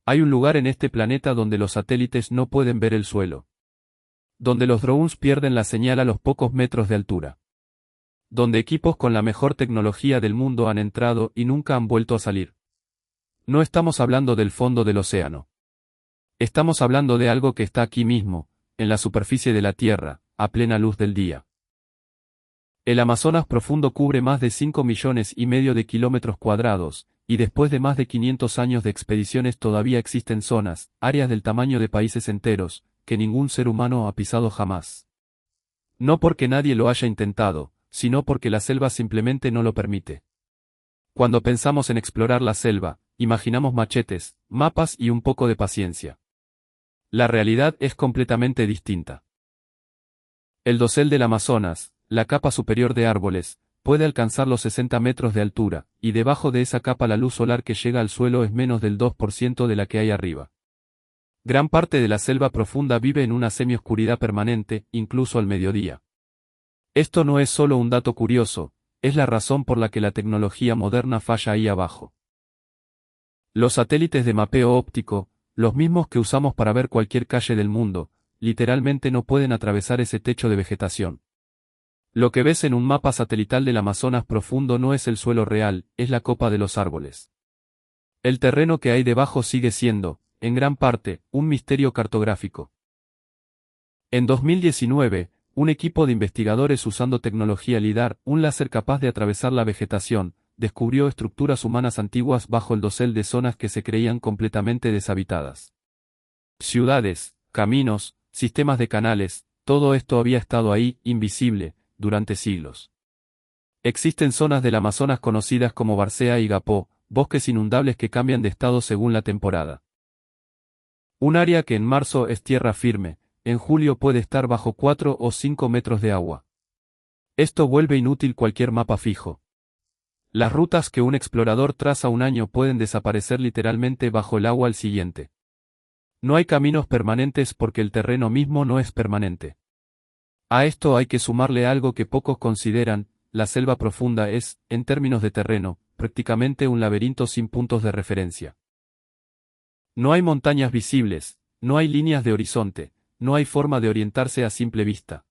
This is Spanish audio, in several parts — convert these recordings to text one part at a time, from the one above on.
Hay un lugar en este planeta donde los satélites no pueden ver el suelo. Donde los drones pierden la señal a los pocos metros de altura. Donde equipos con la mejor tecnología del mundo han entrado y nunca han vuelto a salir. No estamos hablando del fondo del océano. Estamos hablando de algo que está aquí mismo, en la superficie de la Tierra, a plena luz del día. El Amazonas profundo cubre más de 5,5 millones de kilómetros cuadrados, y después de más de 500 años de expediciones todavía existen zonas, áreas del tamaño de países enteros, que ningún ser humano ha pisado jamás. No porque nadie lo haya intentado, sino porque la selva simplemente no lo permite. Cuando pensamos en explorar la selva, imaginamos machetes, mapas y un poco de paciencia. La realidad es completamente distinta. El dosel del Amazonas, la capa superior de árboles, puede alcanzar los 60 metros de altura, y debajo de esa capa la luz solar que llega al suelo es menos del 2% de la que hay arriba. Gran parte de la selva profunda vive en una semioscuridad permanente, incluso al mediodía. Esto no es solo un dato curioso, es la razón por la que la tecnología moderna falla ahí abajo. Los satélites de mapeo óptico, los mismos que usamos para ver cualquier calle del mundo, literalmente no pueden atravesar ese techo de vegetación. Lo que ves en un mapa satelital del Amazonas profundo no es el suelo real, es la copa de los árboles. El terreno que hay debajo sigue siendo, en gran parte, un misterio cartográfico. En 2019, un equipo de investigadores usando tecnología LIDAR, un láser capaz de atravesar la vegetación, descubrió estructuras humanas antiguas bajo el dosel de zonas que se creían completamente deshabitadas. Ciudades, caminos, sistemas de canales, todo esto había estado ahí, invisible, durante siglos. Existen zonas del Amazonas conocidas como Várzea y Gapó, bosques inundables que cambian de estado según la temporada. Un área que en marzo es tierra firme, en julio puede estar bajo 4 o 5 metros de agua. Esto vuelve inútil cualquier mapa fijo. Las rutas que un explorador traza un año pueden desaparecer literalmente bajo el agua al siguiente. No hay caminos permanentes porque el terreno mismo no es permanente. A esto hay que sumarle algo que pocos consideran: la selva profunda es, en términos de terreno, prácticamente un laberinto sin puntos de referencia. No hay montañas visibles, no hay líneas de horizonte, no hay forma de orientarse a simple vista.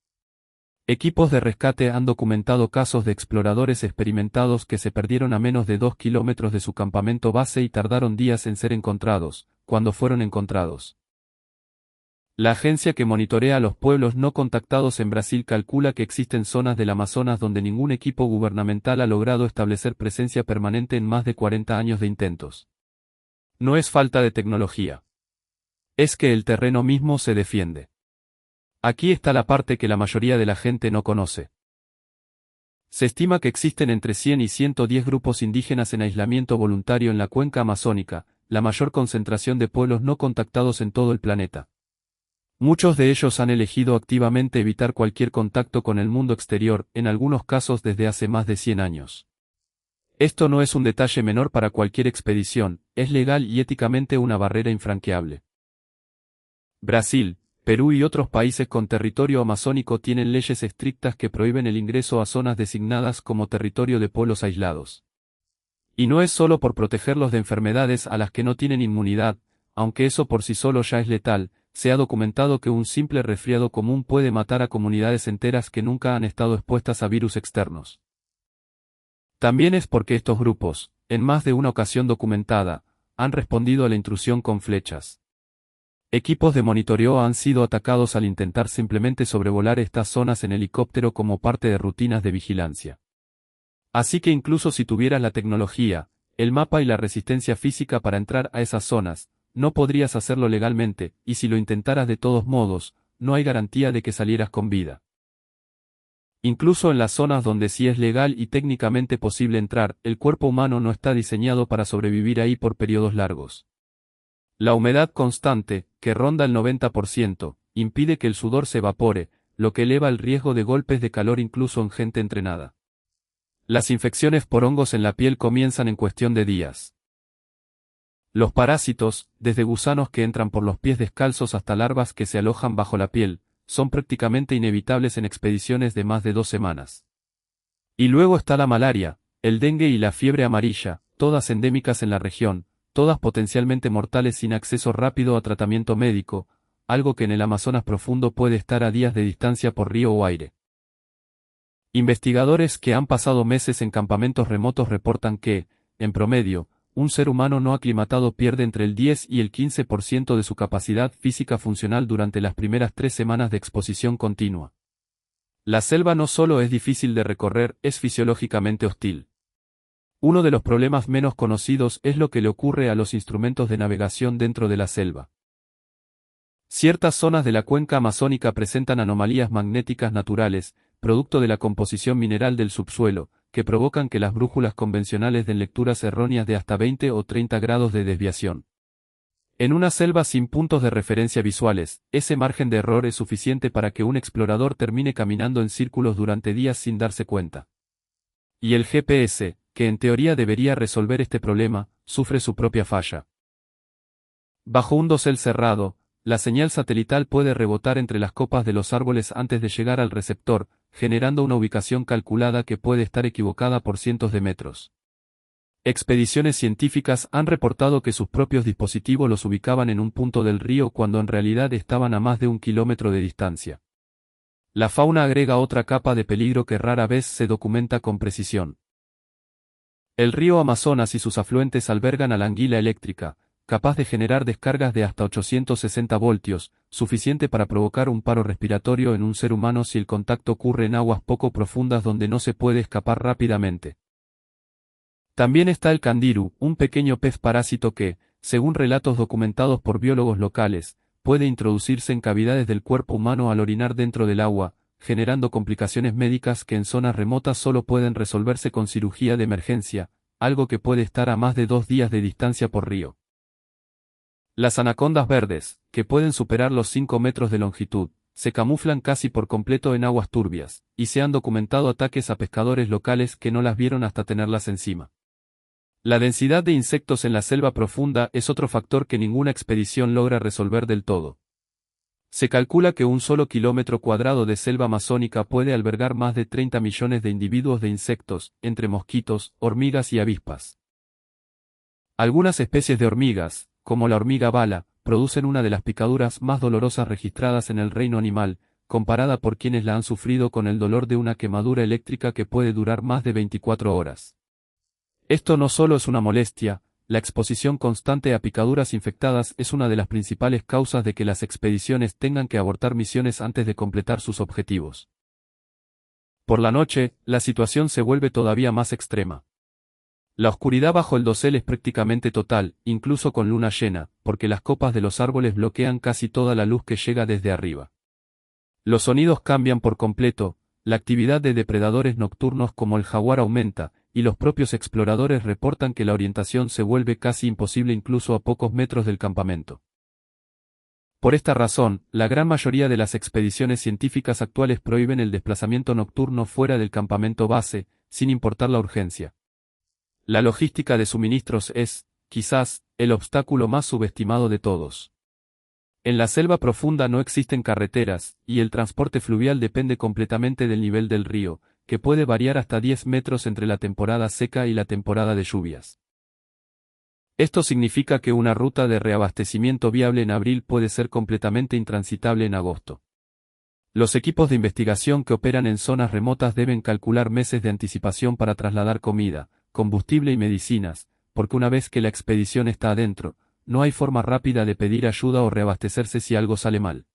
Equipos de rescate han documentado casos de exploradores experimentados que se perdieron a menos de 2 kilómetros de su campamento base y tardaron días en ser encontrados, cuando fueron encontrados. La agencia que monitorea a los pueblos no contactados en Brasil calcula que existen zonas del Amazonas donde ningún equipo gubernamental ha logrado establecer presencia permanente en más de 40 años de intentos. No es falta de tecnología. Es que el terreno mismo se defiende. Aquí está la parte que la mayoría de la gente no conoce. Se estima que existen entre 100 y 110 grupos indígenas en aislamiento voluntario en la cuenca amazónica, la mayor concentración de pueblos no contactados en todo el planeta. Muchos de ellos han elegido activamente evitar cualquier contacto con el mundo exterior, en algunos casos desde hace más de 100 años. Esto no es un detalle menor para cualquier expedición, es legal y éticamente una barrera infranqueable. Brasil, Perú y otros países con territorio amazónico tienen leyes estrictas que prohíben el ingreso a zonas designadas como territorio de pueblos aislados. Y no es solo por protegerlos de enfermedades a las que no tienen inmunidad, aunque eso por sí solo ya es letal. Se ha documentado que un simple resfriado común puede matar a comunidades enteras que nunca han estado expuestas a virus externos. También es porque estos grupos, en más de una ocasión documentada, han respondido a la intrusión con flechas. Equipos de monitoreo han sido atacados al intentar simplemente sobrevolar estas zonas en helicóptero como parte de rutinas de vigilancia. Así que incluso si tuvieras la tecnología, el mapa y la resistencia física para entrar a esas zonas, no podrías hacerlo legalmente, y si lo intentaras de todos modos, no hay garantía de que salieras con vida. Incluso en las zonas donde sí es legal y técnicamente posible entrar, el cuerpo humano no está diseñado para sobrevivir ahí por periodos largos. La humedad constante, que ronda el 90%, impide que el sudor se evapore, lo que eleva el riesgo de golpes de calor incluso en gente entrenada. Las infecciones por hongos en la piel comienzan en cuestión de días. Los parásitos, desde gusanos que entran por los pies descalzos hasta larvas que se alojan bajo la piel, son prácticamente inevitables en expediciones de más de 2 semanas. Y luego está la malaria, el dengue y la fiebre amarilla, todas endémicas en la región, todas potencialmente mortales sin acceso rápido a tratamiento médico, algo que en el Amazonas profundo puede estar a días de distancia por río o aire. Investigadores que han pasado meses en campamentos remotos reportan que, en promedio, un ser humano no aclimatado pierde entre el 10 y el 15% de su capacidad física funcional durante las primeras 3 semanas de exposición continua. La selva no solo es difícil de recorrer, es fisiológicamente hostil. Uno de los problemas menos conocidos es lo que le ocurre a los instrumentos de navegación dentro de la selva. Ciertas zonas de la cuenca amazónica presentan anomalías magnéticas naturales, producto de la composición mineral del subsuelo, que provocan que las brújulas convencionales den lecturas erróneas de hasta 20 o 30 grados de desviación. En una selva sin puntos de referencia visuales, ese margen de error es suficiente para que un explorador termine caminando en círculos durante días sin darse cuenta. Y el GPS, que en teoría debería resolver este problema, sufre su propia falla. Bajo un dosel cerrado, la señal satelital puede rebotar entre las copas de los árboles antes de llegar al receptor, generando una ubicación calculada que puede estar equivocada por cientos de metros. Expediciones científicas han reportado que sus propios dispositivos los ubicaban en un punto del río cuando en realidad estaban a más de 1 kilómetro de distancia. La fauna agrega otra capa de peligro que rara vez se documenta con precisión. El río Amazonas y sus afluentes albergan a la anguila eléctrica, capaz de generar descargas de hasta 860 voltios, suficiente para provocar un paro respiratorio en un ser humano si el contacto ocurre en aguas poco profundas donde no se puede escapar rápidamente. También está el candiru, un pequeño pez parásito que, según relatos documentados por biólogos locales, puede introducirse en cavidades del cuerpo humano al orinar dentro del agua, generando complicaciones médicas que en zonas remotas solo pueden resolverse con cirugía de emergencia, algo que puede estar a más de 2 días de distancia por río. Las anacondas verdes, que pueden superar los 5 metros de longitud, se camuflan casi por completo en aguas turbias, y se han documentado ataques a pescadores locales que no las vieron hasta tenerlas encima. La densidad de insectos en la selva profunda es otro factor que ninguna expedición logra resolver del todo. Se calcula que un solo kilómetro cuadrado de selva amazónica puede albergar más de 30 millones de individuos de insectos, entre mosquitos, hormigas y avispas. Algunas especies de hormigas, como la hormiga bala, producen una de las picaduras más dolorosas registradas en el reino animal, comparada por quienes la han sufrido con el dolor de una quemadura eléctrica que puede durar más de 24 horas. Esto no solo es una molestia, la exposición constante a picaduras infectadas es una de las principales causas de que las expediciones tengan que abortar misiones antes de completar sus objetivos. Por la noche, la situación se vuelve todavía más extrema. La oscuridad bajo el dosel es prácticamente total, incluso con luna llena, porque las copas de los árboles bloquean casi toda la luz que llega desde arriba. Los sonidos cambian por completo, la actividad de depredadores nocturnos como el jaguar aumenta, y los propios exploradores reportan que la orientación se vuelve casi imposible incluso a pocos metros del campamento. Por esta razón, la gran mayoría de las expediciones científicas actuales prohíben el desplazamiento nocturno fuera del campamento base, sin importar la urgencia. La logística de suministros es, quizás, el obstáculo más subestimado de todos. En la selva profunda no existen carreteras, y el transporte fluvial depende completamente del nivel del río, que puede variar hasta 10 metros entre la temporada seca y la temporada de lluvias. Esto significa que una ruta de reabastecimiento viable en abril puede ser completamente intransitable en agosto. Los equipos de investigación que operan en zonas remotas deben calcular meses de anticipación para trasladar comida, combustible y medicinas, porque una vez que la expedición está adentro, no hay forma rápida de pedir ayuda o reabastecerse si algo sale mal.